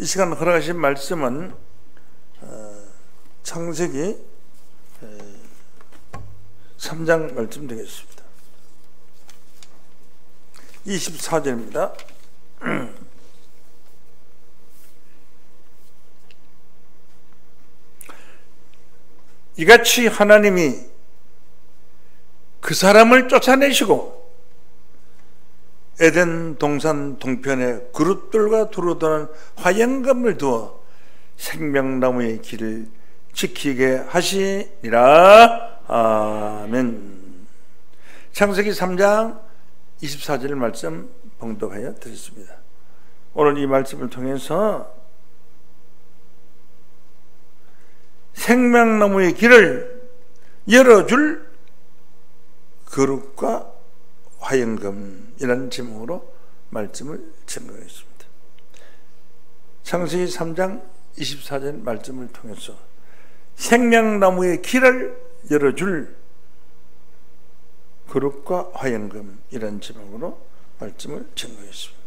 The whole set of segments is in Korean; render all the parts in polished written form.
이 시간 허락하신 말씀은 창세기 3장 말씀 되겠습니다. 24절입니다. 이같이 하나님이 그 사람을 쫓아내시고 에덴 동산 동편에 그룹들과 두루 도는 화영금을 두어 생명나무의 길을 지키게 하시니라. 아멘. 창세기 3장 24절 말씀 봉독하여 드렸습니다. 오늘 이 말씀을 통해서 생명나무의 길을 열어줄 거룩과 화영금이라는 제목으로 말씀을 증거했습니다. 창세기 3장 24절 말씀을 통해서 생명나무의 길을 열어줄 거룩과 화영금이라는 제목으로 말씀을 증거했습니다.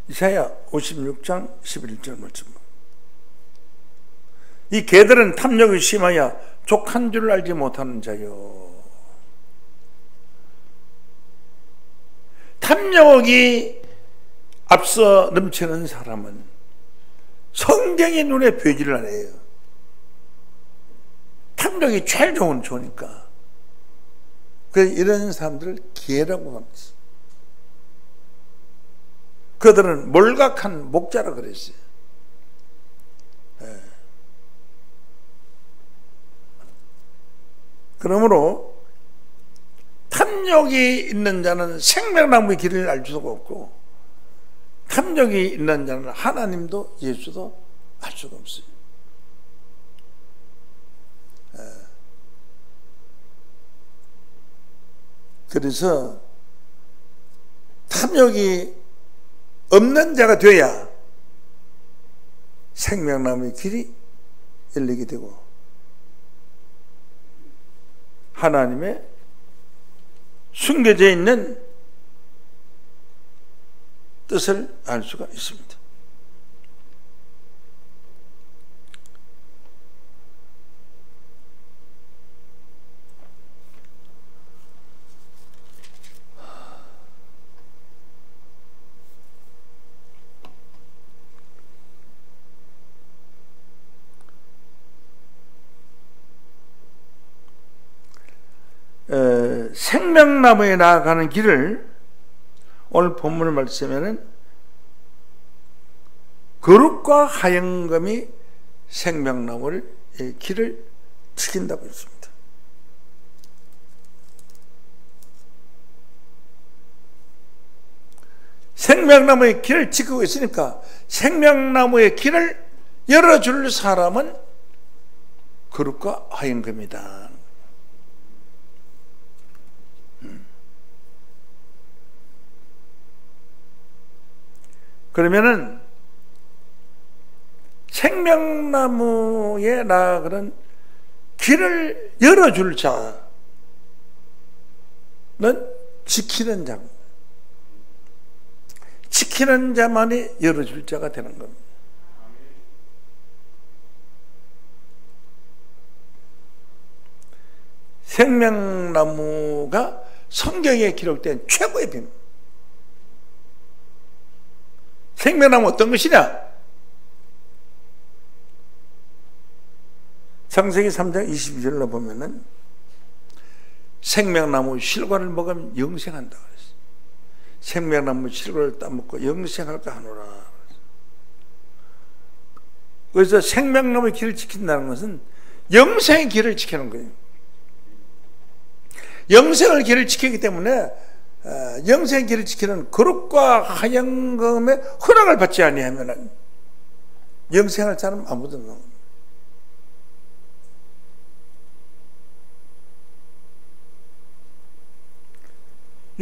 이사야 56장 11절 말씀. 이 개들은 탐욕이 심하여 족한 줄 알지 못하는 자요. 탐욕이 앞서 넘치는 사람은 성경의 눈에 보이지를 않아요. 탐욕이 제일 좋으니까. 그래서 이런 사람들을 개라고 합니다. 그들은 몰각한 목자라 그랬어요. 그러므로 탐욕이 있는 자는 생명나무의 길을 알 수가 없고, 탐욕이 있는 자는 하나님도 예수도 알 수가 없어요. 그래서 탐욕이 없는 자가 되어야 생명나무의 길이 열리게 되고 하나님의 숨겨져 있는 뜻을 알 수가 있습니다. 생명나무에 나아가는 길을 오늘 본문을 말씀하면은 거룩과 화영금이 생명나무의 길을 지킨다고 했습니다. 생명나무의 길을 지키고 있으니까 생명나무의 길을 열어줄 사람은 거룩과 화영금이다. 그러면은 생명나무에 나아가는 길을 열어줄 자는 지키는 자입니다. 지키는 자만이 열어줄 자가 되는 겁니다. 생명나무가 성경에 기록된 최고의 비밀. 생명나무 어떤 것이냐? 창세기 3장 22절로 보면은 생명나무 실과를 먹으면 영생한다 그랬어요. 생명나무 실과를 따먹고 영생할까 하노라. 그래서 생명나무의 길을 지킨다는 것은 영생의 길을 지키는 거예요. 영생의 길을 지키기 때문에 영생의 길을 지키는 거룩과 화영금의 허락을 받지 아니하면 영생할 사람 아무도 없는 겁니다.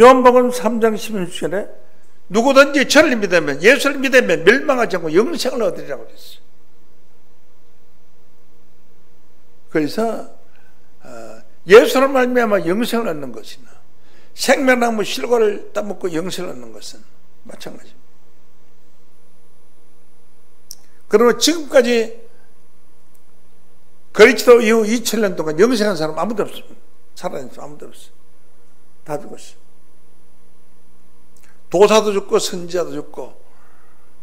요한복음 3장 16절에 누구든지 저를 믿으면, 예수를 믿으면 멸망하지 않고 영생을 얻으리라고 그랬어요. 그래서 예수를 말미암아 영생을 얻는 것이나 생명나무 실과를 따먹고 영생을 얻는 것은 마찬가지입니다. 그러면 지금까지 그리스도 이후 2000년 동안 영생한 사람 아무도 없습니다. 살아있는 사람 아무도 없어요. 다 죽었어요. 도사도 죽고 선지자도 죽고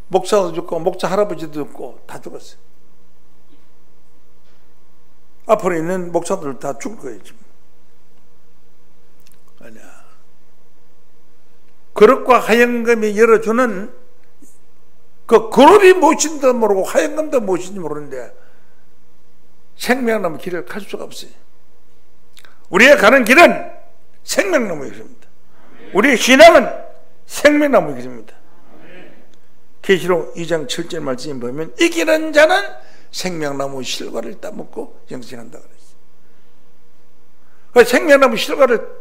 목사도 죽고 목사 할아버지도 죽고 다 죽었어요. 앞으로 있는 목사들 다 죽을 거예요 지금. 아니야. 거룩과 하얀금이 열어주는 그 그룹이 무엇인지도 모르고 하얀금도 무엇인지 모르는데 생명나무 길을 갈 수가 없어요. 우리가 가는 길은 생명나무의 길입니다. 우리의 신앙은 생명나무의 길입니다. 계시록 2장 7절 말씀에 보면 이기는 자는 생명나무 실과를 따먹고 영생한다 그랬어요. 생명나무 실과를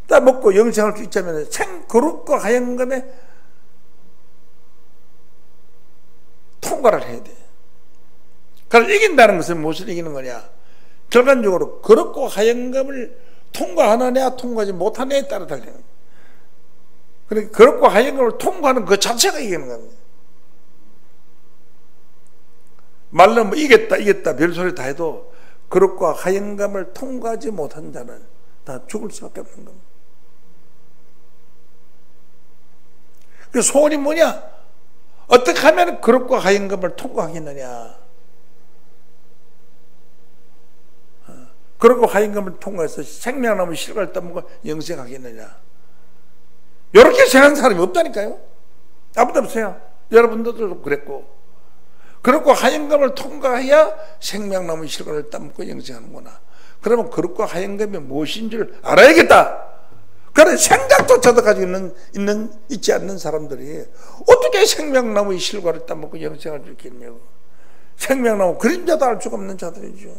따먹고 영생할 수 있자면 거룩과 하얀금에 통과를 해야 돼. 그래서 이긴다는 것은 무엇을 이기는 거냐? 결과적으로 거룩과 하얀금을 통과하느냐 통과하지 못하느냐에 따라 달리는 거예요. 그러니까 거룩과 하얀금을 통과하는 그 자체가 이기는 겁니다. 말로 뭐 이겼다 별소리 다 해도 거룩과 하얀금을 통과하지 못한 자는 다 죽을 수밖에 없는 겁니다. 그 소원이 뭐냐? 어떻게 하면 거룩과 하얀금을 통과하겠느냐? 거룩과 하얀금을 통과해서 생명나무 실과를 따먹고 영생하겠느냐? 이렇게 생각하는 사람이 없다니까요. 아무도 없어요. 여러분들도 그랬고. 거룩과 하얀금을 통과해야 생명나무 실과를 따먹고 영생하는구나. 그러면 거룩과 하얀금이 무엇인 줄 알아야겠다. 그런 생각조차도 가지고 있지 않는 사람들이 어떻게 생명나무의 실과를 따먹고 영생할 수 있겠냐고. 생명나무 그림자도 알 수가 없는 자들이죠.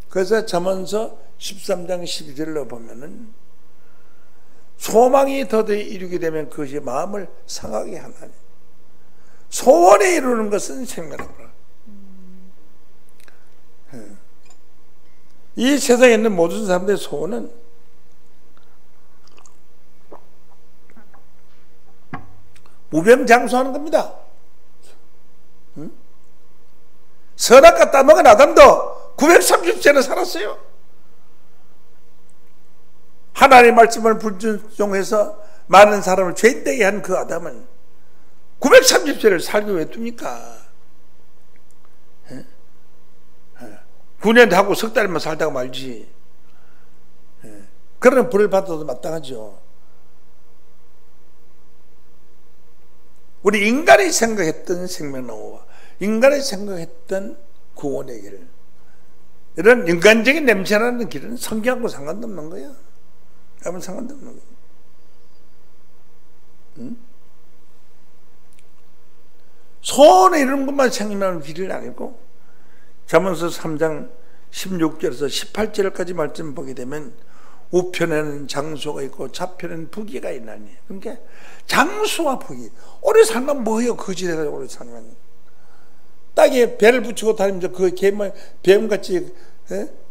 그래서 잠언서 13장 12절로 보면은 소망이 더디 이루게 되면 그것이 마음을 상하게 하나니 소원에 이루는 것은 생명나무라. 이 세상에 있는 모든 사람들의 소원은 무병장수하는 겁니다. 선악과 따먹은 아담도 930세를 살았어요. 하나님의 말씀을 불순종해서 많은 사람을 죄인되게 한 그 아담은 930세를 살기 왜 둡니까? 9년 하고 석 달만 살다가 말지. 그러면 벌을 받아도 마땅하죠. 우리 인간이 생각했던 생명나무와 인간이 생각했던 구원의 길, 이런 인간적인 냄새나는 길은 성경하고 상관도 없는 거예요. 아무 상관도 없는 거예요. 소원에 이런 것만 생각나는 길은 아니고, 잠언서 3장 16절에서 18절까지 말씀 보게 되면 우편에는 장수가 있고 좌편에는 부귀가 있나니. 그러니까 장수와 부귀. 오래 살면 뭐예요? 거지돼가지고 오래 살면 땅에 배를 붙이고 다니면서 그 뱀같이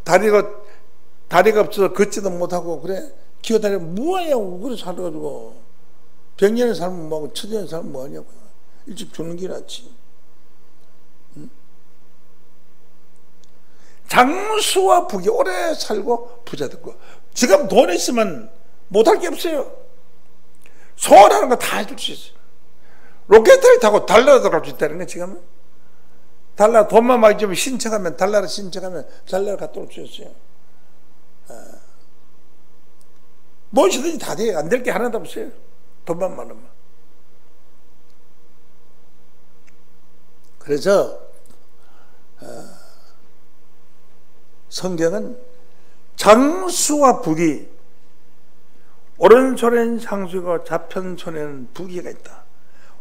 다리가 없어서 걷지도 못하고 그래 기어다니면 뭐하냐고. 그래 살아가지고 백년을 살면 뭐하고 천년을 살면 뭐하냐고요. 일찍 죽는 게 낫지. 장수와 부귀, 오래 살고 부자 됐고. 지금 돈 있으면 못할 게 없어요. 소원하는 거 다 해줄 수 있어요. 로켓을 타고 달나라도 갈 수 있다는 거. 지금은 달나라 돈만 많이 주면 신청하면, 달나라 신청하면 달나라 갔다 올 수 있어요. 무엇이든지 다 돼요. 안 될 게 하나도 없어요. 돈만 많으면. 그래서 성경은 장수와 부귀, 오른손에는 장수가 좌편손에는 부귀가 있다.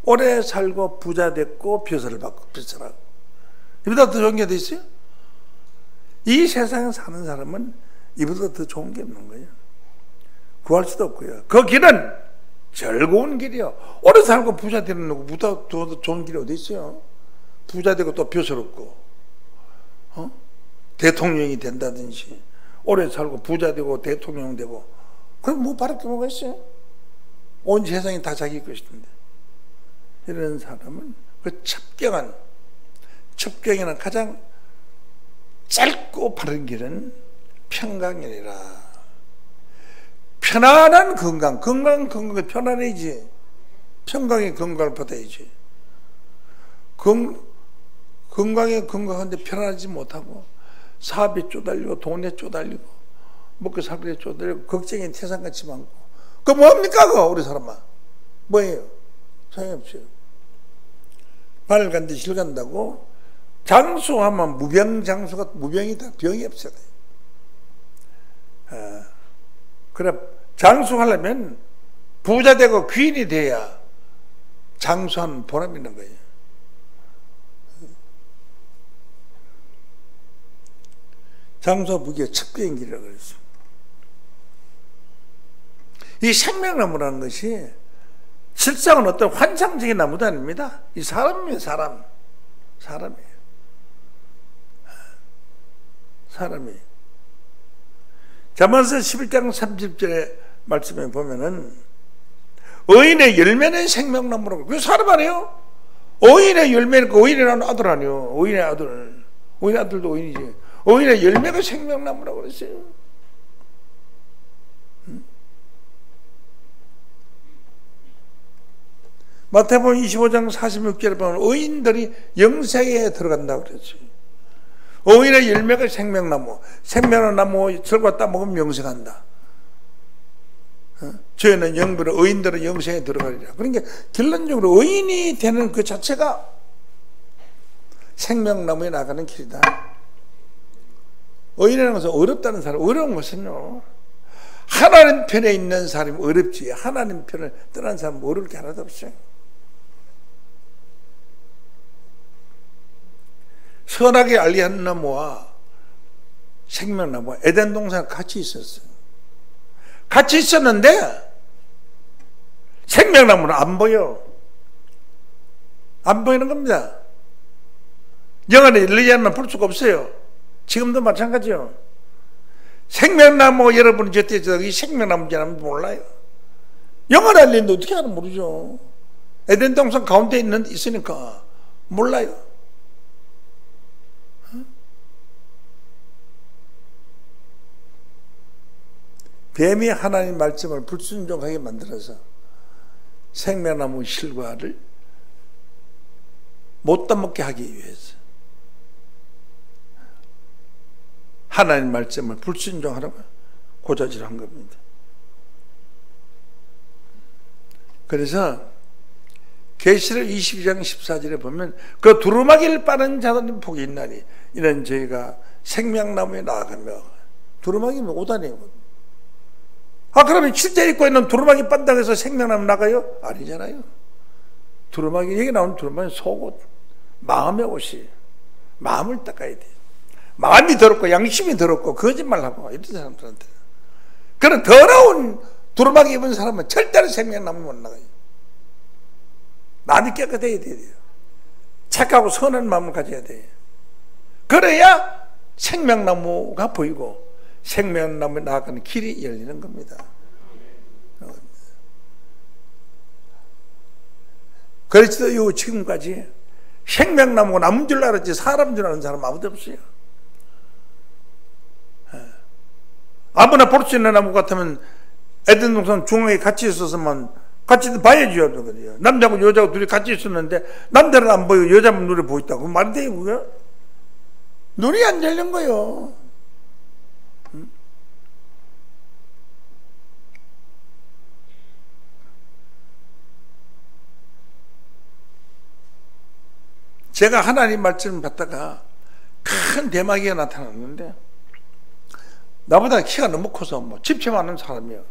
오래 살고 부자 됐고 벼슬을 받고 벼슬하고. 이보다 더 좋은 게 어디 있어요? 이 세상에 사는 사람은 이보다 더 좋은 게 없는 거예요. 구할 수도 없고요. 그 길은 즐거운 길이요. 오래 살고 부자 되는 거보다 더 좋은 길이 어디 있어요? 부자 되고 또 벼슬없고, 대통령이 된다든지, 오래 살고 부자 되고 대통령 되고, 그럼 뭐 바랄 게 뭐가 있어요? 온 세상이 다 자기 것인데. 이런 사람은 그 첩경에는 가장 짧고 바른 길은 평강이니라. 편안한 건강, 건강이 편안해야지. 평강의 건강을 받아야지. 건강에 건강한데 편안하지 못하고 사업에 쪼달리고 돈에 쪼달리고 먹고 살기에 쪼달리고 걱정이 태산같이 많고, 그 뭡니까 그거 우리 사람아? 뭐예요? 소용없어요. 바늘 간데 실 간다고 장수하면 무병장수가, 무병이다. 병이 없어요. 그래, 장수하려면 부자 되고 귀인이 돼야 장수하는 보람이 있는 거예요. 장수와 무기가 첩경길이라고 그랬어요. 이 생명나무라는 것이 실상은 어떤 환상적인 나무도 아닙니다. 이 사람이에요. 사람이에요. 잠언서 11장 30절에 말씀에 보면은 의인의 열매는 생명나무라고. 그 사람 아니에요? 의인의 열매는 그 의인의 아들 아니에요. 의인의 아들도 의인이지. 의인의 열매가 생명나무라고 그랬어요. 마태복음 25장 46절에 보면 의인들이 영생에 들어간다고 그랬어요. 의인의 열매가 생명나무, 생명나무 철과 따먹으면 영생한다. 저희는 영부로 의인들은 영생에 들어가리라. 그러니까 결론적으로 의인이 되는 그 자체가 생명나무에 나가는 길이다. 의인이라는 것은 어렵다는 사람, 어려운 것은요, 하나님 편에 있는 사람이 어렵지, 하나님 편을 떠난 사람은 어려울 게 하나도 없어요. 선악의 알리한 나무와 생명나무와 에덴 동산 같이 있었어요. 같이 있었는데 생명나무는 안 보여. 안 보이는 겁니다. 영안에 열리지 않으면 볼 수가 없어요. 지금도 마찬가지요. 생명나무 여러분이 저때 저기 생명나무인지 안 몰라요. 영안에 열리는데 어떻게 하나 모르죠. 에덴 동산 가운데 있으니까 몰라요. 뱀이 하나님 말씀을 불순종하게 만들어서 생명나무 실과를 못 따먹게 하기 위해서 하나님 말씀을 불순종하라고 고자질한 겁니다. 그래서 계시록 22장 14절에 보면 그 두루마기를 빠는 자들은 복이 있나니 이는 저희가 생명나무에 나아가며, 두루마기면 오다니에요. 그러면 실제 입고 있는 두루마기 빤다고 해서 생명나무 나가요? 아니잖아요. 두루마기, 여기 나오는 두루마기는 속옷, 마음의 옷이, 마음을 닦아야 돼. 마음이 더럽고 양심이 더럽고 거짓말하고 이런 사람들한테, 그런 더러운 두루마기 입은 사람은 절대로 생명나무 못 나가요. 마음이 깨끗해야 돼요. 착하고 선한 마음을 가져야 돼요. 그래야 생명나무가 보이고 생명나무에 나아가는 길이 열리는 겁니다. 그래서 요 지금까지 생명나무가 나무인 줄 알았지 사람인 줄 아는 사람 아무도 없어요. 아무나 볼 수 있는 나무 같으면 에덴 동산 중앙에 같이 있었으면 같이 봐야죠. 남자하고 여자하고 둘이 같이 있었는데 남자는 안 보이고 여자만 눈에 보인다고. 그 말이 돼요 그게? 눈이 안 열린 거예요. 제가 하나님 말씀을 받다가 큰 대마귀가 나타났는데 나보다 키가 너무 커서 뭐 집착하는 사람이에요.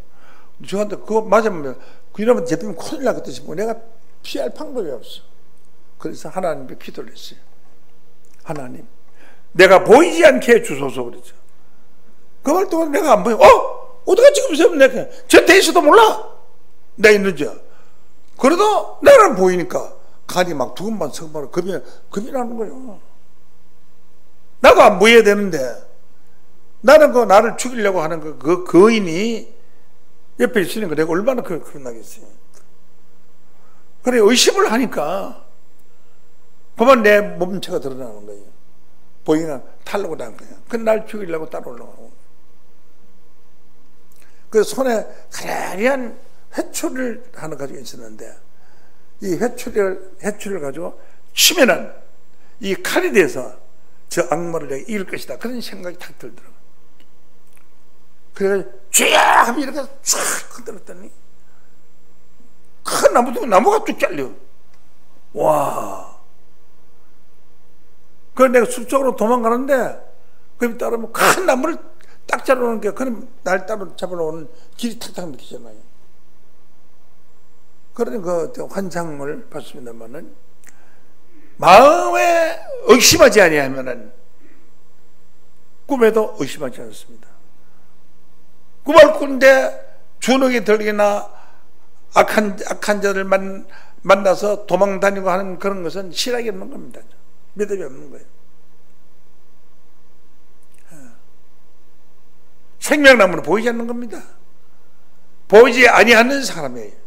저한테 그거 맞으면 이러면 제품이 큰일 나겠다 싶고 내가 피할 방법이 없어. 그래서 하나님께 기도를 했어요. 하나님, 내가 보이지 않게 해주소서 그랬죠. 그 말 동안 내가 안 보여. 어떻게 지금 세면 내가 저 대에서도 몰라. 내가 있는지. 그래도 나는 보이니까 간이 막 두근만 서근만 겁이 나는 거예요. 나도 안 보여야 되는데 나는 나를 죽이려고 하는 그 거인이 옆에 있으니까 내가 얼마나 겁나겠어요. 그래 의심을 하니까 그만 내 몸체가 드러나는 거예요. 보이나 타려고 나는 거예요. 그 날 죽이려고 따라 올라가는 거예요. 그 손에 가련한 회초리를 하나 가지고 있었는데 이 회초리를 가지고 치면은 이 칼이 돼서 저 악마를 내가 이길 것이다. 그런 생각이 탁 들더라고요. 그래가지고 쥐야 하면 이렇게 쫙 흔들었더니 큰 나무가 뚝 잘려. 와. 그래서 내가 숲속으로 도망가는데 그럼 따르면 큰 나무를 딱 잡아놓은 게 그럼 날 따로 잡아놓은 길이 탁탁 느끼잖아요. 그런 그 환상을 봤습니다만은 마음에 의심하지 아니하면은 꿈에도 의심하지 않습니다. 꿈을 꾸는데 주눅이 들거나 악한 자들 만나서 도망 다니고 하는 그런 것은 실학이 없는 겁니다. 믿음이 없는 거예요. 생명나무는 보이지 않는 겁니다. 보이지 아니하는 사람이에요.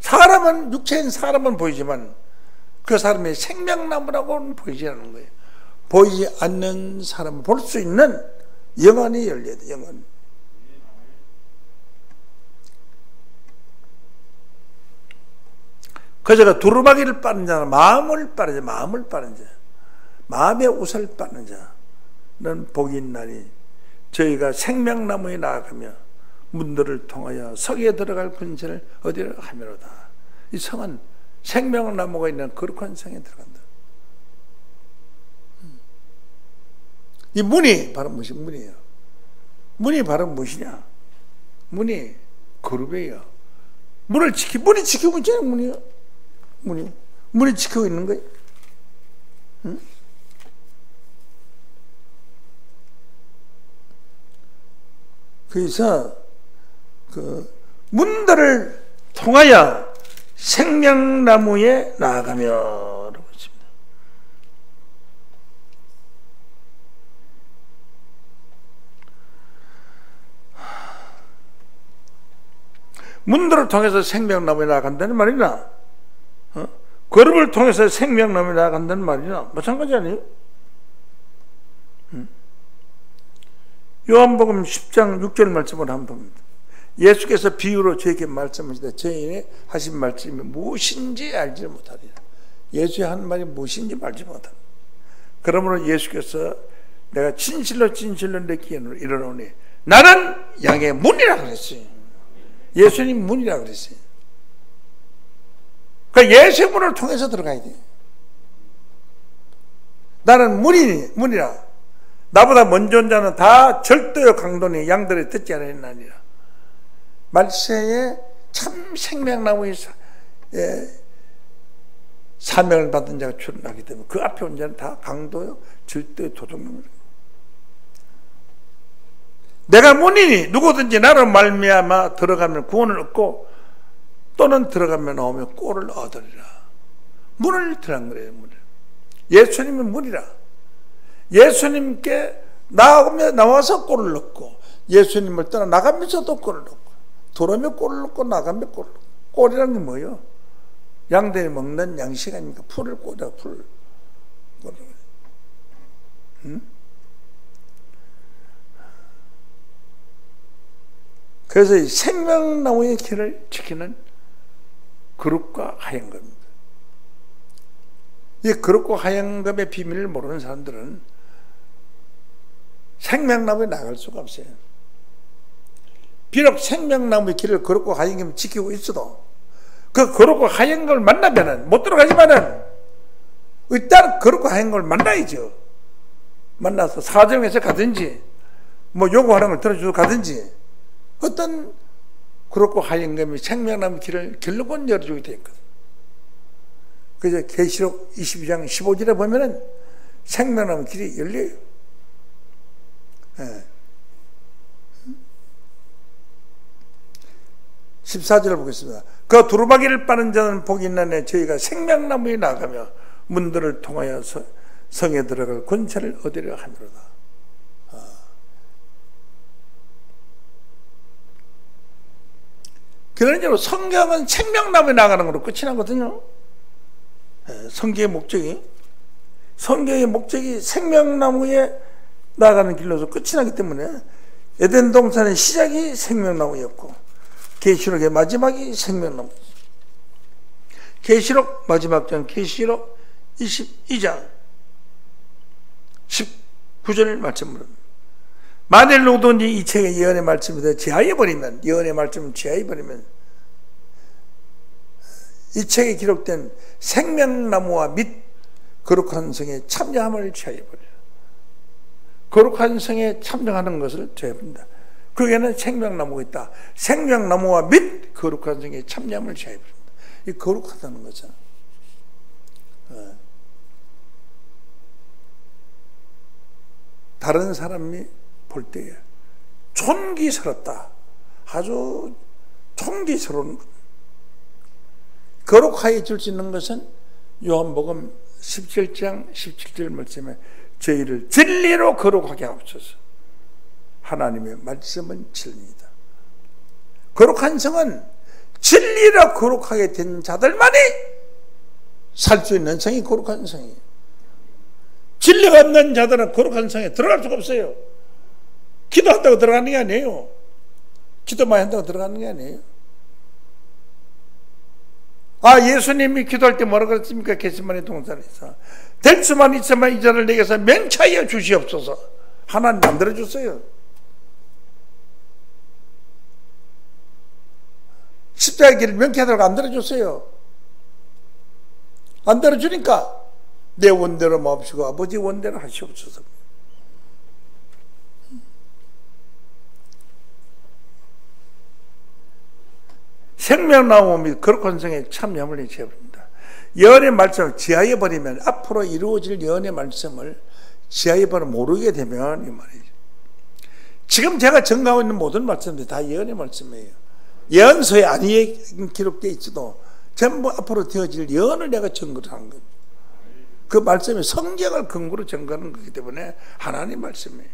사람은 육체인 사람은 보이지만 그 사람의 생명나무라고는 보이지 않는 거예요. 보이지 않는 사람은 볼 수 있는 영안이 열려야 돼. 영안. 그저가 두루마기를 빠는 자는 마음을 빠는 자, 마음의 옷을 빠는 자는 복이 있나니 저희가 생명나무에 나아가며 문들을 통하여 성에 들어갈 근처를 어디를 하면로다. 이 성은 생명나무가 있는 거룩한 성에 들어간다. 이 문이 바로 무슨 문이에요? 문이 바로 무엇이냐? 문이 거룩이에요. 문이 지키고 있잖아요. 문이 지키고 있는 거예요. 응? 그래서 그 문들을 통하여 생명나무에 나아가며 라고 했습니다. 문들을 통해서 생명나무에 나아간다는 말이나 거름을 통해서 생명나무에 나아간다는 말이나 마찬가지 아니에요? 요한복음 10장 6절 말씀을 한번 봅니다. 예수께서 비유로 저에게 말씀하시되 저희의 하신 말씀이 무엇인지 알지 못하리라. 예수의 한 말이 무엇인지 알지 못하리라. 그러므로 예수께서 내가 진실로 내게 이르노니 나는 양의 문이라 그랬어요. 예수님 문이라 그랬어요. 그러니까 예수의 문을 통해서 들어가야 돼요. 나는 문이라. 나보다 먼저 온 자는 다 절도요 강도니 양들이 듣지 않았나니라. 말세에 참 생명나무의 사명을 받은 자가 출현하기 때문에 그 앞에 온 자는 다 강도요 절도요 도둑놈이라. 내가 문이니 누구든지 나로 말미암아 들어가면 구원을 얻고 또는 들어가면 나오면 꼴을 얻으리라. 문을 들어간 거예요. 문을. 예수님은 문이라. 예수님께 나와서 꼴을 넣고 예수님을 떠나 나가면서도 꼴을 넣고 들어오면 꼴을 넣고 나가면 꼴을 넣고. 꼴이라는 게 뭐예요? 양들이 먹는 양식 아닙니까? 풀을 꼴이라 풀. 응? 그래서 이 생명나무의 길을 지키는 거룩과 하얀금입니다. 이 거룩과 하얀금의 비밀을 모르는 사람들은 생명나무에 나갈 수가 없어요. 비록 생명나무의 길을 거룩과 하얀금을 지키고 있어도 그 거룩과 하얀금을 만나면은 못 들어가지만은 일단 거룩과 하얀금을 만나야죠. 만나서 사정해서 가든지 뭐 요구하는 걸 들어주고 가든지 어떤 거룩과 하얀금이 생명나무 길을 결국은 열어주게 되어 있거든. 그래서 계시록 22장 15절에 보면은 생명나무 길이 열려요. 예. 14절을 보겠습니다. 그 두루마기를 빠는 자는 복이 있나니 저희가 생명나무에 나가며 문들을 통하여 성에 들어갈 권세를 얻으려 하미로다. 그러니까 성경은 생명나무에 나가는 걸로 끝이 나거든요. 성경의 목적이 생명나무에 나가는 길로서 끝이 나기 때문에 에덴 동산의 시작이 생명나무였고 계시록의 마지막이 생명나무. 계시록 마지막 장 계시록 22장 19절 말씀으로 만일 누구든지 이 책의 예언의 말씀을 제하여버리면, 예언의 말씀을 제하여버리면 이 책에 기록된 생명나무와 및 거룩한 성에 참여함을 제하여버려요. 거룩한 성에 참여하는 것을 제하여버린다. 거기에는 생명나무가 있다. 생명나무와 및 거룩한 성에 참여함을 제하여버린다. 이 거룩하다는 거죠. 다른 사람이 볼 때에 촌기스럽다. 아주 촌기스러운 것. 거룩하게 줄 수 있는 것은 요한복음 17장 17절 말씀에 저희를 진리로 거룩하게 하옵소서. 하나님의 말씀은 진리이다. 거룩한 성은 진리로 거룩하게 된 자들만이 살 수 있는 성이 거룩한 성이에요. 진리가 없는 자들은 거룩한 성에 들어갈 수가 없어요. 기도한다고 들어가는 게 아니에요. 기도 많이 한다고 들어가는 게 아니에요. 예수님이 기도할 때 뭐라 그랬습니까? 겟세마네 동산에서 될 수만 있으면 이 자를 내게서 맹차하여 주시옵소서. 하나님 안 들어줬어요. 십자가의 길을 명쾌하도록 안 들어줬어요. 안 들어주니까 내 원대로 마옵시고 아버지 원대로 하시옵소서. 생명나무 및 거룩한 성에 참여함을 제하여버린다. 예언의 말씀을 제하여버리면, 앞으로 이루어질 예언의 말씀을 제하여버리면 모르게 되면 이 말이죠. 지금 제가 전가하고 있는 모든 말씀들이 다 예언의 말씀이에요. 예언서에 안 기록되어 있어도 전부 앞으로 되어질 예언을 내가 증거를 한 거예요. 그 말씀이 성경을 근거로 증거하는 거기 때문에 하나님 말씀이에요.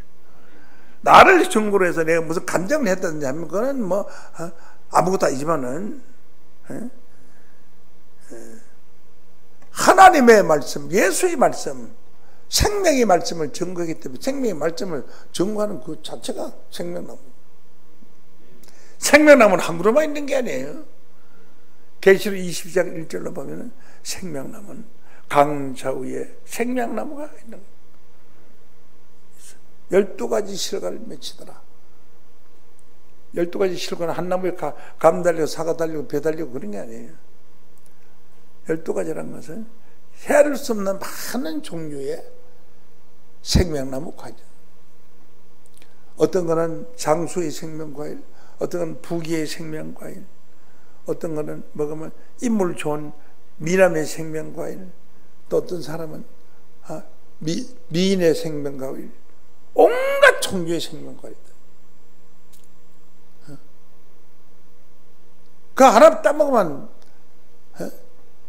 나를 증거로 해서 내가 무슨 감정을 했다든지 하면 그건 뭐 아무것도 아니지만은 하나님의 말씀, 예수의 말씀, 생명의 말씀을 증거하기 때문에 생명의 말씀을 증거하는 그 자체가 생명나무. 생명나무는 한 그루만 있는 게 아니에요. 계시록 22장 1절로 보면은 생명나무는 강 좌우에 생명나무가 있는 거예요. 12가지 실과를 맺히더라. 12가지 실과는 한 나무에 감 달리고 사과 달리고 배 달리고 그런 게 아니에요. 12가지라는 것은 헤아릴 수 없는 많은 종류의 생명나무 과일. 어떤 거는 장수의 생명과일, 어떤 건 부귀의 생명과일, 어떤 거는 먹으면 인물 좋은 미남의 생명과일, 또 어떤 사람은 미인의 생명과일, 온갖 종류의 생명과일. 그 하나 따먹으면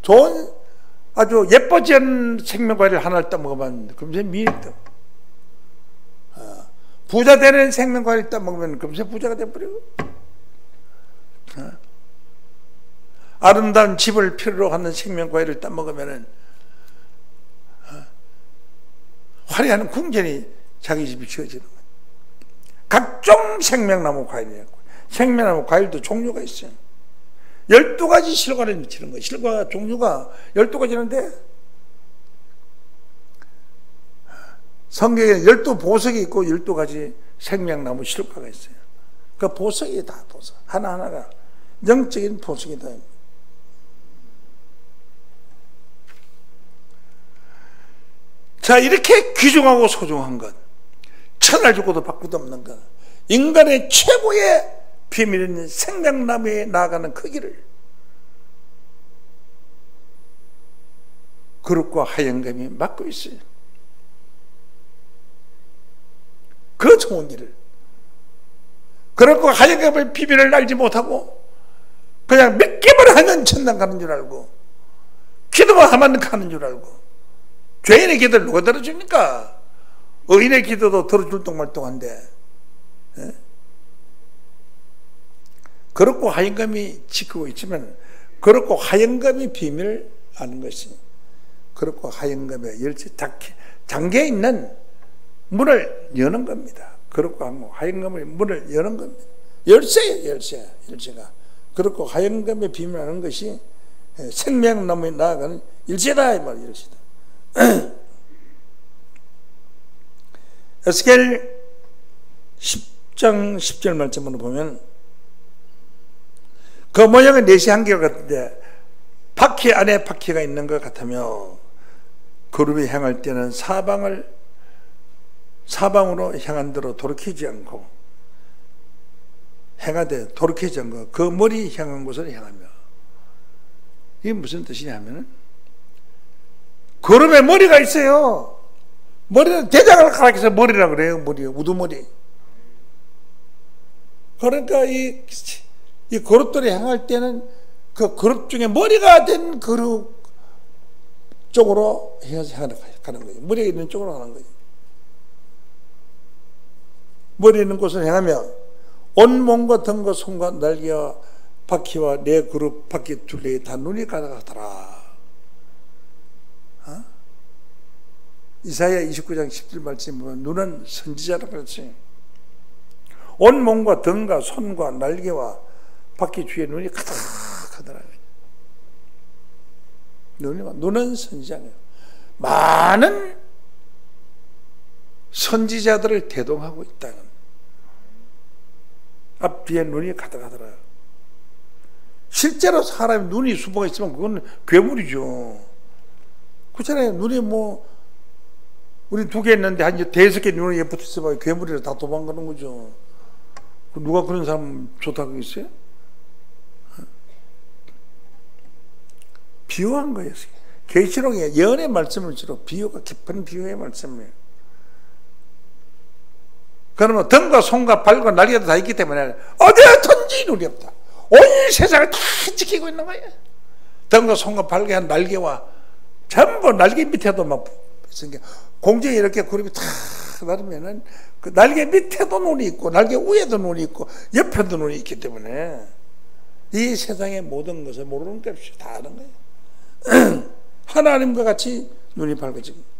좋은 아주 예뻐진 생명과일을 하나를 따먹으면 금세 미인이다. 부자 되는 생명과일 따먹으면 금세 부자가 돼버리고, 아름다운 집을 필요로 하는 생명과일을 따먹으면 화려한 궁전이 자기 집이 지어지는 거예요. 각종 생명나무 과일이 있고, 생명나무 과일도 종류가 있어요. 12가지 실과를 미치는 거예요. 실과 종류가 12가지인데 성경에 12보석이 있고 12가지 생명나무 실과가 있어요. 그 보석이 다 보석. 하나하나가 영적인 보석이다. 자, 이렇게 귀중하고 소중한 것, 천을 주고도 바꾸도 없는 것, 인간의 최고의 비밀인 생명나무에 나아가는 그 길을 거룩과 하얀감이 막고 있어요. 그 좋은 길을, 거룩과 하얀감의 비밀을 알지 못하고 그냥 믿기만 하면 천당 가는 줄 알고, 기도만 하면 가는 줄 알고. 죄인의 기도를 누가 들어줍니까? 의인의 기도도 들어줄 똥말똥한데. 예? 그렇고 하얀감이 지키고 있지만, 그렇고 하얀감이 비밀을 아는 것이, 그렇고 하얀감의 열쇠, 잠겨 있는 문을 여는 겁니다. 그렇고 하얀감의 문을 여는 겁니다. 열쇠예요, 열쇠가. 그렇고 하얀감의 비밀을 아는 것이 생명나무에 나아가는 열쇠다, 이 말이에요, 열쇠다. 에스겔 10장 10절 말씀으로 보면, 그 모양은 내시 한결같은데 바퀴 안에 바퀴가 있는 것 같으며, 그룹이 향할 때는 사방으로 향한 대로 돌이키지 않고, 행하되 돌이키지 않고 그 머리 향한 곳을 향하며. 이게 무슨 뜻이냐면, 그룹에 머리가 있어요. 머리는 대장을 가리켜서 머리라 그래요. 머리, 우두머리. 그러니까 이 그룹들이 향할 때는 그 그룹 중에 머리가 된 그룹 쪽으로 가는 거예요. 머리가 있는 쪽으로 가는 거예요. 머리 있는 곳을 향하며 온 몸과 등과 손과 날개와 바퀴와 네 그룹 바퀴 둘레에 다 눈이 가득하더라. 이사야 29장 10절 말씀 보면 눈은 선지자라 그랬지. 온 몸과 등과 손과 날개와 바퀴 주위에 눈이 가득하더라. 눈은 선지자네요. 많은 선지자들을 대동하고 있다는, 앞뒤에 눈이 가득하더라. 실제로 사람이 눈이 수보가 있으면 그건 괴물이죠. 그렇잖아요. 눈이 우리 2개 있는데 한 5개 눈에 붙어 있어봐요. 괴물이라 다 도망가는 거죠. 누가 그런 사람 좋다고 했어요? 비유한 거예요. 계시록에 예언의 말씀을 주로 비유가 깊은 비유의 말씀이에요. 그러면 등과 손과 발과 날개도 다 있기 때문에 어디든지 눈이 없다. 온 세상을 다 지키고 있는 거예요. 등과 손과 발과 날개와 전부 날개 밑에도 막 있으니까, 공중에 이렇게 구름이 탁 날으면은 그 날개 밑에도 눈이 있고 날개 위에도 눈이 있고 옆에도 눈이 있기 때문에 이 세상의 모든 것을 모르는 게 없이 다 아는 거예요. 하나님과 같이 눈이 밝아지고.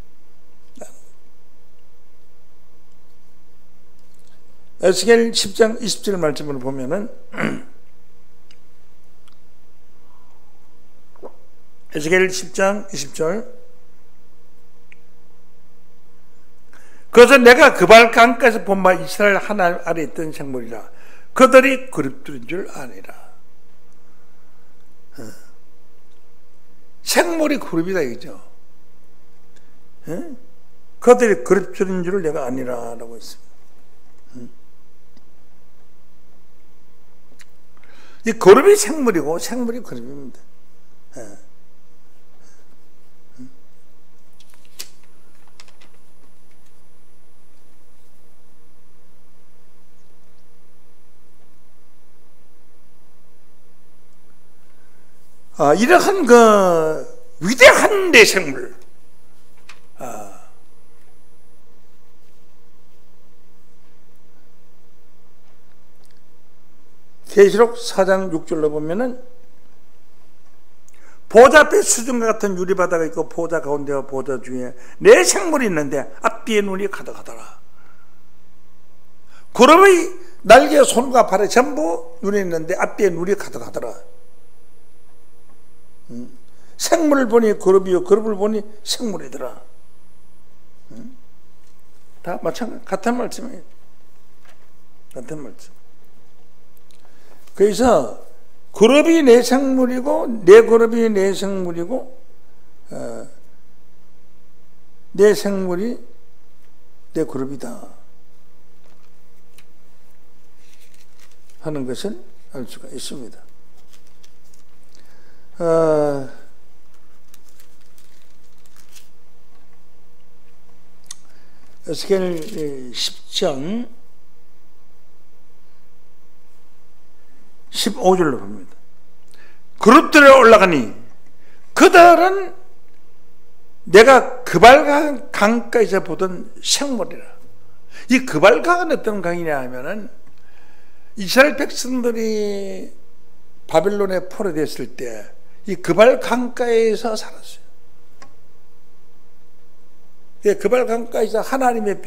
에스겔 10장 20절 말씀을 보면은, 에스겔 10장 20절, 그래서 내가 그발 강가에서 본 바 이스라엘 하나님 아래 있던 생물이라 그들이 그룹들인 줄 아니라. 생물이 그룹이다 이거죠. 그들이 그룹들인 줄 내가 아니라 라고 했습니다. 이 그룹이 생물이고 생물이 그룹입니다. 이러한 그 위대한 내생물, 계시록 4장 6절로 보면은 보좌 앞에 수증과 같은 유리바다가 있고 보좌 가운데와 보좌 중에 네 생물이 있는데 앞뒤에 눈이 가득하더라. 구름의 날개, 손과 발에 전부 눈이 있는데 앞뒤에 눈이 가득하더라. 생물을 보니 그룹이요, 그룹을 보니 생물이더라. 다 마찬가지, 같은 말씀이에요. 같은 말씀. 그래서 그룹이 내 생물이고 내 그룹이 내 생물이고 내 생물이 내 그룹이다 하는 것을 알 수가 있습니다. 에스겔 10장 15절로 봅니다. 그룹들에 올라가니 그들은 내가 그발강 강가에서 보던 생물이라. 이 그발강은 어떤 강이냐 하면은 이스라엘 백성들이 바벨론에 포로됐을 때 이 그발 강가에서 살았어요. 그발 강가에서 하나님의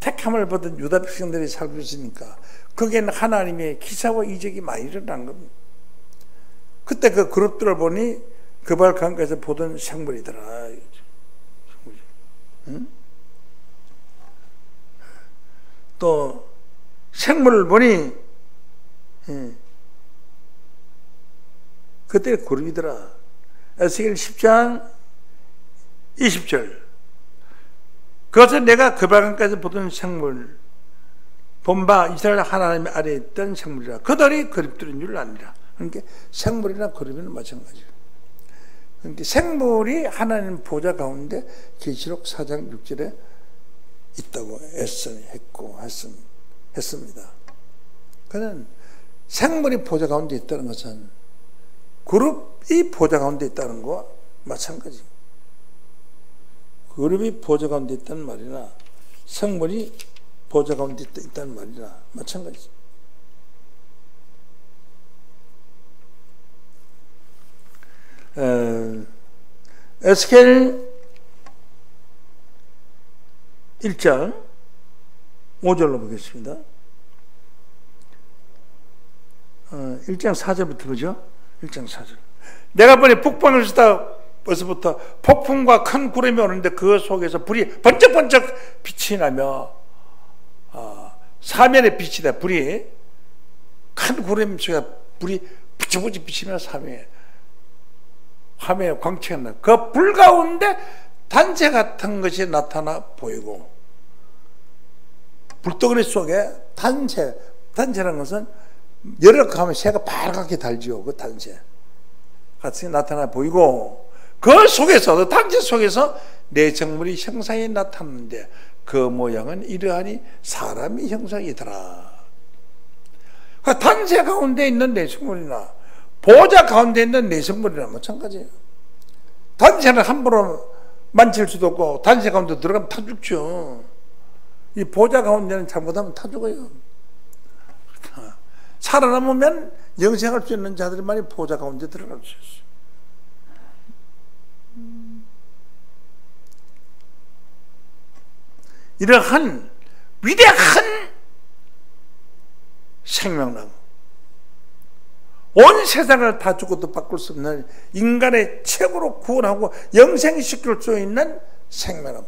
택함을 받은 유다 백성들이 살고 있으니까 거기에는 하나님의 기사와 이적이 많이 일어난 겁니다. 그때 그 그룹들을 보니 그발 강가에서 보던 생물이더라. 응? 또 생물을 보니 그때 그룹이더라. 에스겔 10장 20절. 그것은 내가 그발강가에서 보던 생물 본바 이스라엘 하나님 아래에 있던 생물이라. 그들이 그룹들인 줄 아니라. 그러니까 생물이나 그룹이나 마찬가지예요. 그러니까 생물이 하나님 보좌 가운데 계시록 4장 6절에 있다고 했습니다. 그는 생물이 보좌 가운데 있다는 것은 그룹이 보좌 가운데 있다는 거와 마찬가지. 그룹이 보좌 가운데 있다는 말이나 생물이 보좌 가운데 있다는 말이나 마찬가지. 에스겔 1장 5절로 보겠습니다. 1장 4절부터 보죠. 1장 4절. 내가 보니 북방에서부터 폭풍과 큰 구름이 오는데 그 속에서 불이 번쩍번쩍 빛이 나며 사면에 빛이 나. 불이 큰 구름 속에 불이 부쩍부쩍 비치며 화면에 광채가 나. 그 불 가운데 단체 같은 것이 나타나 보이고 불덩어리 속에 단체라는 것은 열을 가면 새가 빨갛게 달지요. 그 단체 같이 나타나 보이고 그 속에서 단체 속에서 내생물이 형상이 나타났는데 그 모양은 이러하니 사람의 형상이더라. 단체 가운데 있는 내생물이나 보좌 가운데 있는 내생물이나 마찬가지예요. 단체는 함부로 만질 수도 없고 단체 가운데 들어가면 타 죽죠. 이 보좌 가운데는 잘못하면 타 죽어요. 살아남으면 영생할 수 있는 자들만이 보좌 가운데 들어갈 수 있어요. 이러한 위대한 생명나무, 온 세상을 다 죽어도 바꿀 수 없는 인간의 최고로 구원하고 영생시킬 수 있는 생명나무,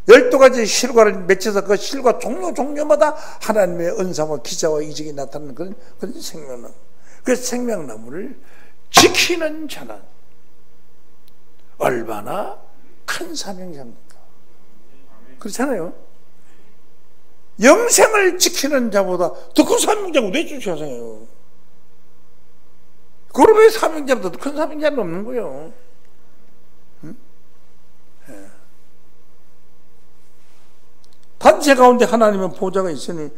12가지 실과를 맺혀서 그 실과 종류마다 하나님의 은사와 기사와 이적이 나타나는 그런 생명나무. 그 생명나무를 지키는 자는 얼마나 큰 사명자입니까? 그렇잖아요. 영생을 지키는 자보다 더 큰 사명자가 왜 주셔서요? 그룹의 사명자보다 더 큰 사명자는 없는 거예요. 응? 예. 단체 가운데 하나님의 보좌가 있으니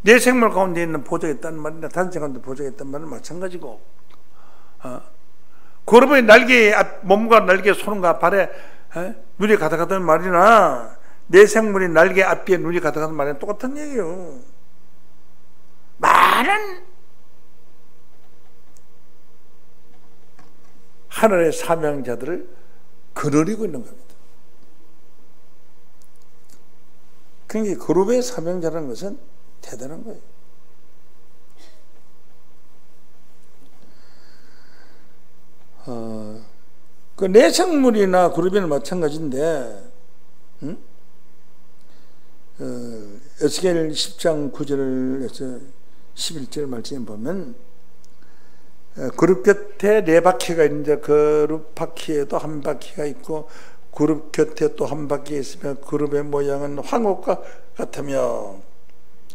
내 생물 가운데 있는 보좌가 있다는 말이나 단체 가운데 보좌가 있다는 말은 마찬가지고, 그룹의 날개, 몸과 날개, 손과 발에 눈이 가득하다는 말이나 내 생물이 날개 앞뒤에 눈이 가득하다는 말이나 똑같은 얘기예요. 많은 하늘의 사명자들을 거느리고 있는 겁니다. 그러니까 그룹의 사명자라는 것은 대단한 거예요. 그 내생물이나 그룹이나 마찬가지인데, 에스겔 10장 9절에서 11절 말씀에 보면 그룹 곁에 4바퀴가 있는데 그룹 바퀴에도 한 바퀴가 있고 그룹 곁에 또 한 바퀴 있으며 그룹의 모양은 황옥과 같으며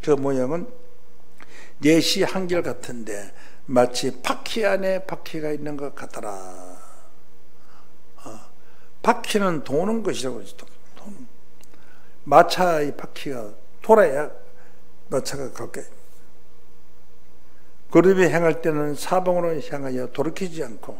그 모양은 넷이 한결 같은데 마치 바퀴 안에 바퀴가 있는 것 같더라. 바퀴는 도는 것이라고 했죠. 마차의 바퀴가 돌아야 마차가 가까이. 그룹이 행할 때는 사방으로 향하여 돌이키지 않고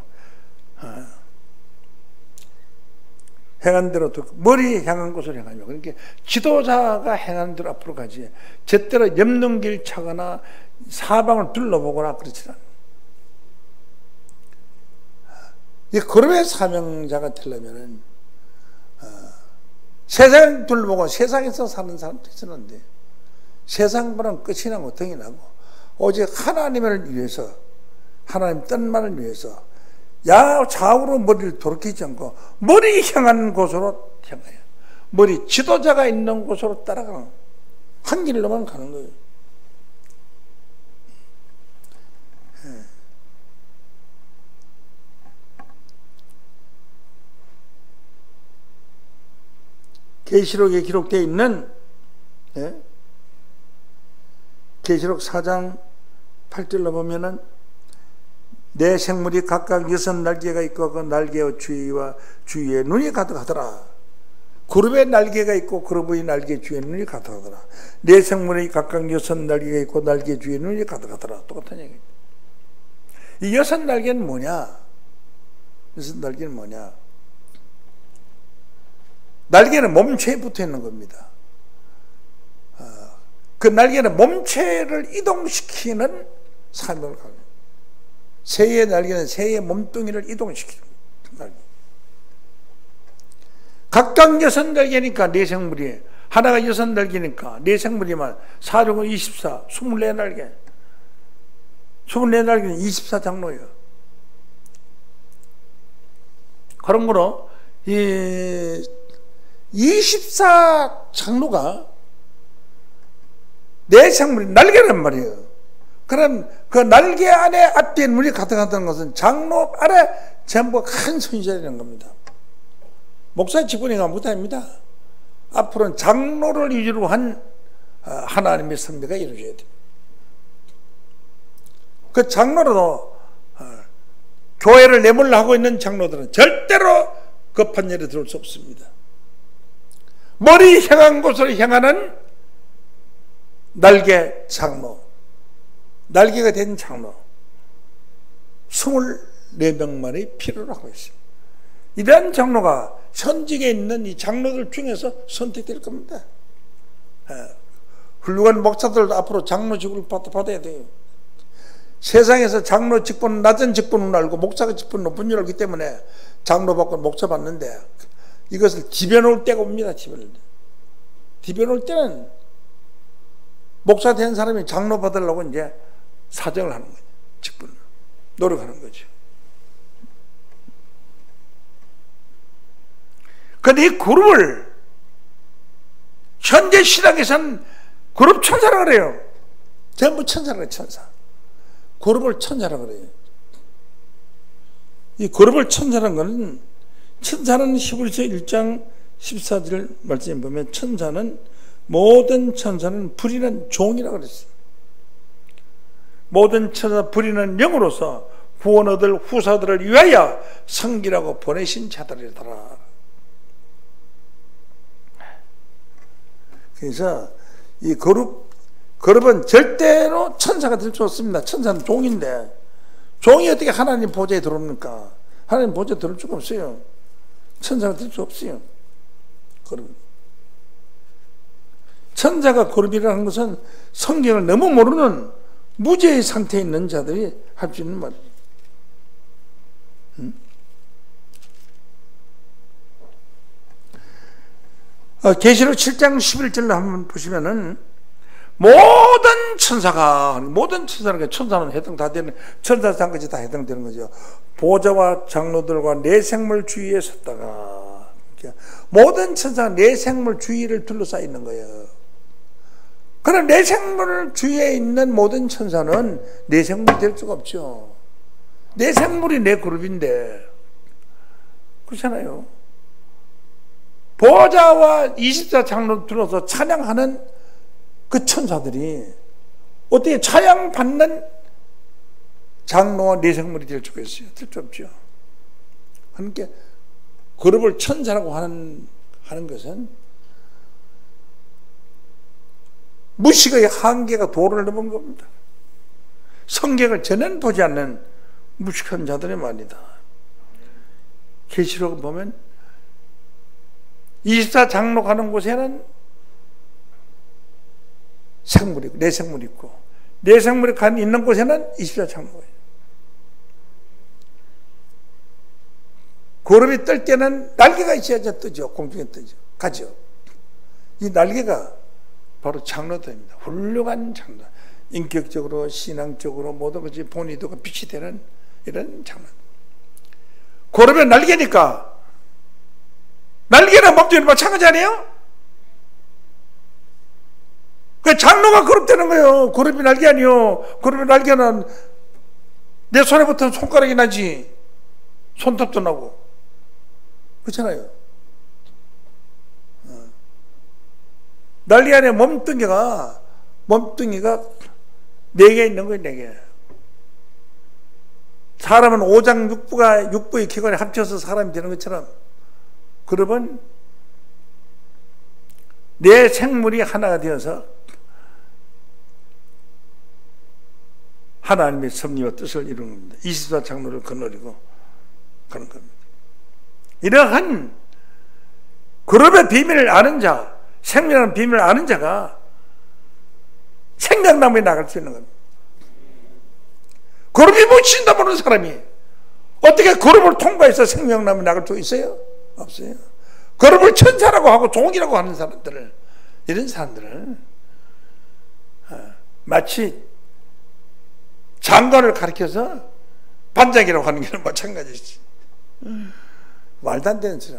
행한 대로 머리 향한 곳으로 향하며, 그러니까 지도자가 행한 대로 앞으로 가지 제때로 옆넘길 차거나 사방을 둘러보거나 그렇지 않아요. 이 그룹의 사명자가 되려면은 세상을 둘러보고 세상에서 사는 사람도 있었는데 세상보다는 끝이 나고 덩이 나고 오직 하나님을 위해서, 하나님 뜻만을 위해서 좌우로 머리를 돌이키지 않고 머리 향하는 곳으로 향해요. 머리 지도자가 있는 곳으로 따라가는 한 길로만 가는 거예요. 계시록에 기록되어 있는 계시록 4장 8절로 보면은 내 생물이 각각 6날개가 있고 그 날개의 주위와 주위에 눈이 가득하더라. 그룹의 날개가 있고 그룹의 날개 주위에 눈이 가득하더라. 내 생물이 각각 6날개가 있고 날개 주위에 눈이 가득하더라. 똑같은 얘기입니다. 이 6날개는 뭐냐? 6날개는 뭐냐? 날개는 몸체에 붙어 있는 겁니다. 그 날개는 몸체를 이동시키는 사명을 가져요. 새의 날개는 새의 몸뚱이를 이동시키는 날개. 각각 6날개니까 4생물이, 하나가 6날개니까 4생물이면 4족은 24, 24날개. 24날개는 24장로예요. 그러므로 이 24장로가 내 생물이 날개란 말이에요. 그럼 그 날개 안에 앞뒤에 눈이 가득하다는 것은 장로 아래 전부 큰 손실이라는 겁니다. 목사의 직분이 아무것도 앞으로는 장로를 위주로 한 하나님의 섭리가 이루어져야 됩니다. 그 장로로 교회를 내몰라 하고 있는 장로들은 절대로 급한 일에 들어올 수 없습니다. 머리 향한 곳으로 향하는 날개 장로, 날개가 된 장로 24명만이 필요로 하고 있습니다. 이러한 장로가 현직에 있는 이 장로들 중에서 선택될 겁니다. 훌륭한 목사들도 앞으로 장로 직분을 받아야 돼요. 세상에서 장로 직분은 낮은 직분을 알고 목사가 직분은 높은 줄 알기 때문에 장로 받고 목사 받는데 이것을 디벼놓을 때가 옵니다. 디벼놓을 때는 목사 된 사람이 장로 받으려고 이제 사정을 하는 거죠. 직분을 노력하는 거죠. 그런데 이 그룹을 현재 신학에서는 그룹 천사라고 그래요. 전부 천사라고 해요. 천사. 그룹을 천사라고 그래요. 이 그룹을 천사라는 것은, 천사는 히브리서 1장 14절 말씀에 보면 모든 천사는 부리는 종이라고 그랬어요. 모든 천사 부리는 영으로서 구원 얻을 후사들을 위하여 섬기라고 보내신 자들이더라. 그래서 이 그룹은 절대로 천사가 될 수 없습니다. 천사는 종인데 종이 어떻게 하나님 보좌에 들어옵니까? 하나님 보좌에 들어올 수가 없어요. 천사가 될 수 없어요. 그룹. 천사가 그룹이라는 것은 성경을 너무 모르는 무죄의 상태에 있는 자들이 할 수 있는 말이에요. 계시록 7장 11절로 한번 보시면은 모든 천사는 해당 다 되는 천사상까지 다 해당되는 거죠. 보좌와 장로들과 내 생물 주위에 섰다가 모든 천사가 내 생물 주위를 둘러싸여 있는 거예요. 그럼 내 생물 주위에 있는 모든 천사는 내 생물이 될 수가 없죠. 내 생물이 내 그룹인데 그렇잖아요. 보좌와 24장로 둘러서 찬양하는 그 천사들이 어떻게 찬양받는 장로와 내 생물이 될 수가 있어요? 될 수 없죠. 그러니까 그룹을 천사라고 하는 것은 무식의 한계가 도를 넘은 겁니다. 성경을 전혀 보지 않는 무식한 자들의 말이다. 계시록을 보면 24장로 가는 곳에는 생물이 있고, 내생물이 있고, 내생물이 있는 곳에는 24장로가 있고, 구름이 뜰 때는 날개가 있어야지 뜨죠. 공중에 뜨죠. 가죠. 이 날개가 바로 장로들입니다. 훌륭한 장로. 인격적으로, 신앙적으로 모든 것이 본의도가 빛이 되는 이런 장로. 구름의 날개니까, 날개는 몸뚱이는 마찬가지 아니에요? 그 장로가 그룹되는 거예요. 구름이 날개 아니요. 구름의 날개는 내 손에 붙은 손가락이 나지. 손톱도 나고. 그렇잖아요. 날개 안에 몸뚱이가 4개 있는 거예요. 4개. 사람은 5장 6부의 기관이 합쳐서 사람이 되는 것처럼, 그러면 내 생물이 하나가 되어서 하나님의 섭리와 뜻을 이루는 겁니다. 24장로를 거느리고 그런 겁니다. 이러한 그룹의 비밀을 아는 자, 생명의 비밀을 아는 자가 생명나무에 나갈 수 있는 겁니다. 그룹이 묻힌다 보는 사람이 어떻게 그룹을 통과해서 생명나무에 나갈 수 있어요? 없어요. 그룹을 천사라고 하고 종이라고 하는 사람들을, 이런 사람들은 마치 장관을 가리켜서 반장이라고 하는 게 마찬가지지. 말도 안 되는 소리.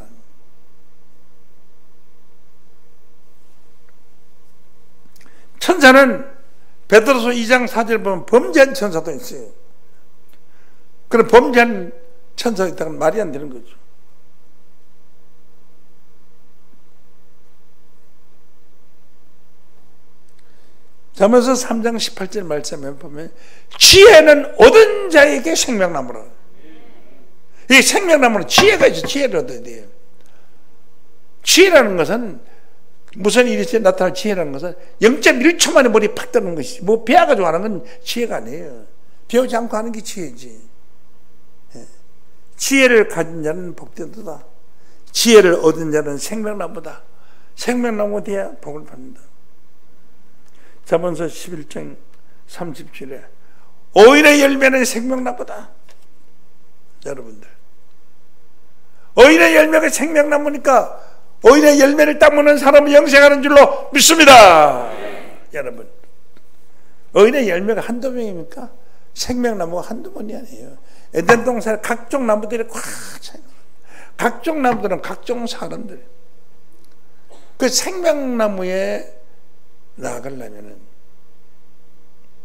천사는 베드로서 2장 4절에 보면 범죄한 천사도 있어요. 그런 범죄한 천사가 있다면 말이 안 되는 거죠. 잠언서 3장 18절 말씀에 보면 지혜는 얻은 자에게 생명나무라. 이 생명나무는 지혜가 있어. 지혜를 얻어야 돼요. 지혜라는 것은 무슨 일이 있어야 나타날 지혜라는 것은 0.1초 만에 머리에 팍 뜨는 것이지, 뭐 배워가지고 하는 건 지혜가 아니에요. 배우지 않고 하는 게 지혜지. 지혜를 가진 자는 복되도다. 지혜를 얻은 자는 생명나무다. 생명나무 돼야 복을 받는다. 잠언서 11장 30절에 오인의 열매는 생명나무다. 여러분들, 오인의 열매가 생명나무니까 오인의 열매를 따먹는 사람은 영생하는 줄로 믿습니다. 여러분, 오인의 열매가 한두 명입니까? 생명나무가 한두 번이 아니에요. 에덴 동산에 각종 나무들이 꽉 차요. 각종 나무들은 각종 사람들. 그 생명나무에 나아가려면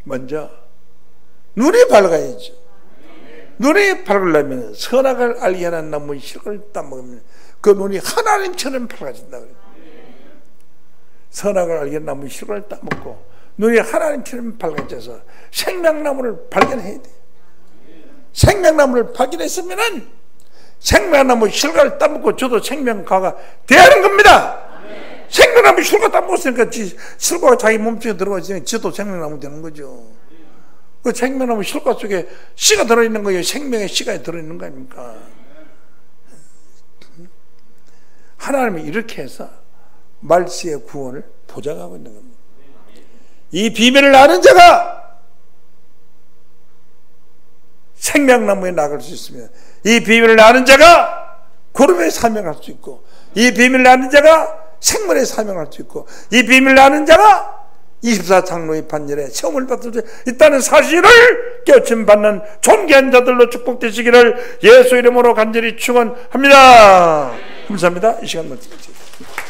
먼저 눈이 밝아야죠. 눈이 밝으려면 선악을 알게 하는 나무의 실을 따먹으면 그 눈이 하나님처럼 밝아진다 그래요. 선악을 알게 하는 나무의 실을 따먹고 눈이 하나님처럼 밝아져서 생명나무를 발견해야 돼요. 생명나무를 발견했으면은 생명나무 실과를 따먹고 저도 생명과가 되는 겁니다. 생명나무 실과 따먹었으니까 실과가 자기 몸속에 들어가지면 저도 생명나무 되는 거죠. 그 생명나무 실과 속에 씨가 들어있는 거예요. 생명의 씨가 들어있는 거 아닙니까? 하나님이 이렇게 해서 말세의 구원을 보장하고 있는 겁니다. 이 비밀을 아는 자가 생명나무에 나갈 수 있으며, 이 비밀을 아는 자가 구름에 사명할 수 있고, 이 비밀을 아는 자가 생물에 사명할 수 있고, 이 비밀을 아는 자가 24장로의 반열에 시험을 받을 수 있다는 사실을 깨우침 받는 존귀한 자들로 축복되시기를 예수 이름으로 간절히 축원합니다. 감사합니다. 이 시간 마치겠습니다.